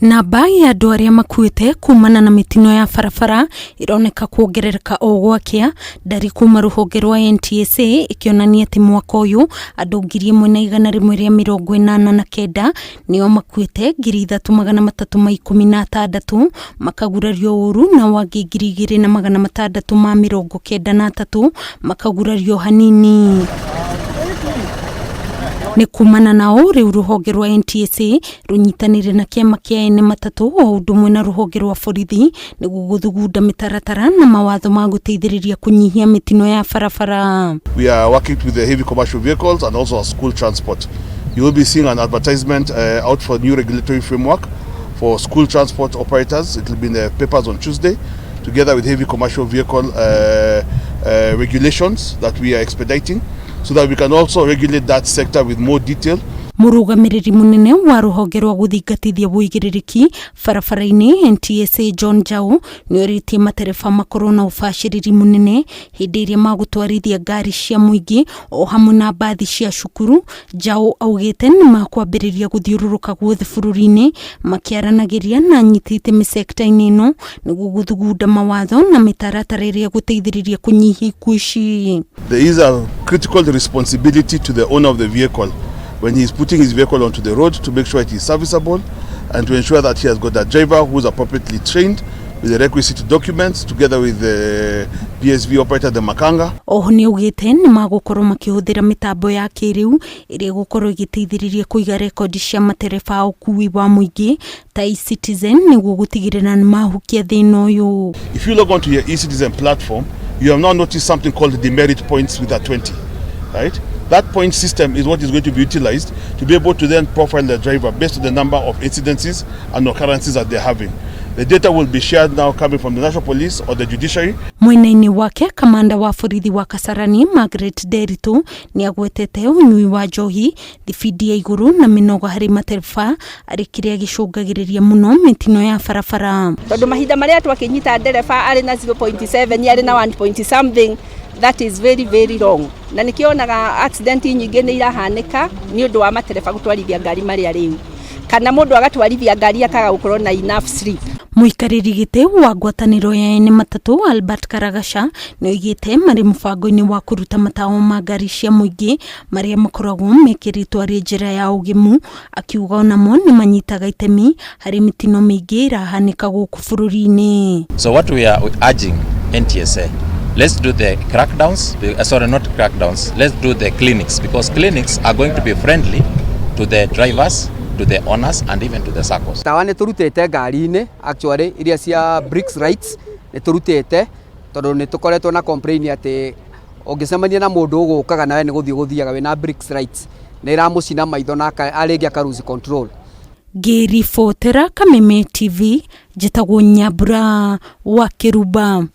Namba ya andũ arĩa makuĩte kumana na mitino ya barabara ironeka kuongerereka o gwakia. Ndari kuma rũhonge rwa NTSA ikionania atĩ mwaka ũyũ andũ 1189 nĩo makuĩte, 3316 makagurario ũru na wangĩ 2693 makagurario hanini. Ni kumana nao riu rũhonge rwa NTSA runyitanire na kiama kia MATATU o ũndũ ũmwe na rũhonge rwa borithi nĩguo guthugunda mitaratara na mawatho ma guteithĩrĩria kunyihia mitino ya barabara. We are working with the heavy commercial vehicles and also school transport. You will be seeing an advertisement out for new regulatory framework for school transport operators. It will be in the papers on Tuesday, together with heavy commercial vehicle regulations that we are expediting, so that we can also regulate that sector with more detail. Mũrũgamĩrĩri mũnene wa rũhonge rwa gũthingatithia wũigĩrĩrĩki barabara-inĩ NTSA John Njau nĩorĩtie matereba makorwo na ũbacĩrĩri mũnene hĩndĩ ĩrĩa magũtwarithia ngari cia mũingĩ o hamwe na mbathi cia cukuru. Njau augĩte nĩ makwambĩrĩria gũthiũrũrũka guothe bũrũri-inĩ makĩaranagĩria na anyiti itemi sector-inĩ ĩno nĩguo guthugunda mawatho na mĩtaratara ĩrĩa gũteithĩrĩria kũnyihia ikuũ ici. There is a critical responsibility to the owner of the vehicle when he is putting his vehicle onto the road to make sure it is serviceable and to ensure that he has got a driver who is appropriately trained with the requisite documents, together with the PSV operator, the makanga. Oho ni ugite ni magukorwo makihũthĩra mitambo ya kĩrĩu ĩrĩa gũkorwo igĩteithĩrĩria kũiga rekodi cia matereba ũkui wa mũingĩ ta e-Citizen nĩguo gũtigĩrĩra nĩ mahukia thĩna ũyũ. If you log on to your e-Citizen platform, you have now noticed something called the merit points with a 20, right? That point system is what is going to be utilized to be able to then profile the driver based on the number of incidences and occurrences that they're having. The data will be shared now coming from the National Police or the Judiciary. Mwena-inĩ wake kamanda wa borithi wa Kasarani Margaret Nderitu ni agwetete unyui wa njohi, thibidi ya iguru na minoga harĩ matereba arĩ kĩrĩa gĩcũngagĩrĩria mũno mitino ya barabara. Tondũ mahinda marĩa twakinyita ndereba arĩ na 0.7 arĩ na 1 something, that is very very wrong. Na nikionaga accident nyingĩ nĩ irahanĩka nĩ ũndũ wa matereba gũtwarithia ngari marĩa rĩu, kana mũndũ agatwarithia ngari akaga gũkorwo na enough sleep. Mũikarĩri gĩtĩ wa ngwatanĩro ya MATATU Albert Karagasha nĩoigĩte marĩ mũbango-inĩ wa kũruta matawa ma ngari cia mũingĩ marĩa makoragwo mekĩrĩtwo arĩ njĩra ya ũgimu, akiuga onamo nĩ manyitaga itemi harĩ mitino mĩingĩ irahanĩka gũkũ bũrũri-inĩ. So what we are urging NTSA, let's do the crackdowns, sorry, not crackdowns, let's do the clinics, because clinics are going to be friendly to the drivers, to the owners and even to the SACCOs. Tawa nĩ turutĩte ngari-inĩ actually iria cia bricks rights nĩ turutĩte tondũ nĩ tũkoretwo na complain atĩ ũngĩcemania na mũndũ ũgũkaga nawe nĩ gũthiaga wĩna bricks rights nĩ iramũcina maitho na arĩngĩ akaruzi control. Ngĩribotera Kameme TV, njĩtagwo Nyambura wa Kĩruba.